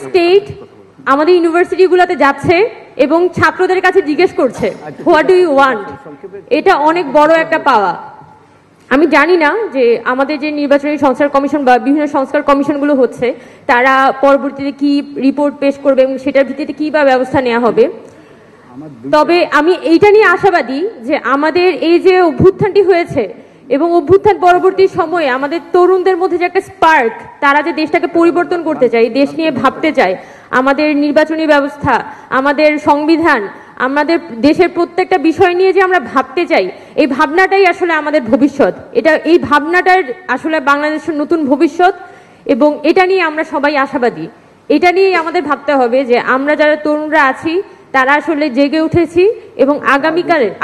State আমাদের ইউনিভার্সিটিগুলোতে যাচ্ছে এবং ছাত্রদের কাছে জিজ্ঞেস করছে হোয়াট ডু ইউ ওয়ান্ট। এটা অনেক বড় একটা পাওয়া। আমি জানি না যে আমাদের যে নির্বাচনী সংস্কার কমিশন বা বিভিন্ন সংস্কার কমিশনগুলো হচ্ছে তারা পরবর্তীতে কি রিপোর্ট পেশ করবে এবং সেটার ভিত্তিতে কি বা ব্যবস্থা নেওয়া হবে। তবে আমি এইটা নিয়ে আশাবাদী যে আমাদের এই যে অভ্যুত্থানটি হয়েছে এবং অভ্যুত্থান পরবর্তী সময়ে আমাদের তরুণদের মধ্যে যে একটা স্পার্ক, তারা যে দেশটাকে পরিবর্তন করতে চায়, দেশ নিয়ে ভাবতে চায়, আমাদের নির্বাচনী ব্যবস্থা, আমাদের সংবিধান, আমাদের দেশের প্রত্যেকটা বিষয় নিয়ে যে আমরা ভাবতে চাই, এই ভাবনাটাই আসলে আমাদের ভবিষ্যৎ। এই ভাবনাটার আসলে বাংলাদেশের নতুন ভবিষ্যৎ এবং এটা নিয়ে আমরা সবাই আশাবাদী। এটা নিয়েই আমাদের ভাবতে হবে যে আমরা যারা তরুণরা আছি তারা আসলে জেগে উঠেছি এবং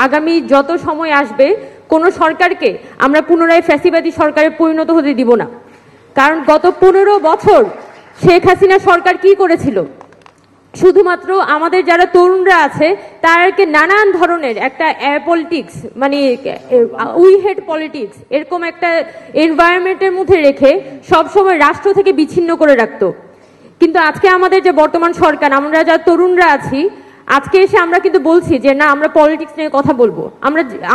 আগামী যত সময় আসবে কোন সরকারকে আমরা পুনরায় ফ্যাসিবাদী সরকারে পরিণত হতে দিব না। কারণ গত 15 বছর শেখ হাসিনা সরকার কি করেছিল? শুধুমাত্র আমাদের যারা তরুণরা আছে তাদেরকে নানান ধরনের একটা পলিটিক্স, মানে উই হেড পলিটিক্স, এরকম একটা এনভায়রনমেন্টের মধ্যে রেখে সবসময় রাষ্ট্র থেকে বিচ্ছিন্ন করে রাখতো। কিন্তু আজকে আমাদের যে বর্তমান সরকার, আমরা যারা তরুণরা আছি, আজকে এসে আমরা কিন্তু বলছি যে না, আমরা পলিটিক্স নিয়ে কথা বলবো,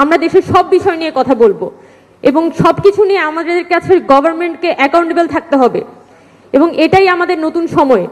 আমরা দেশের সব বিষয় নিয়ে কথা বলবো এবং সবকিছু নিয়ে আমাদের কাছে গভর্নমেন্টকে অ্যাকাউন্টেবল থাকতে হবে এবং এটাই আমাদের নতুন সময়।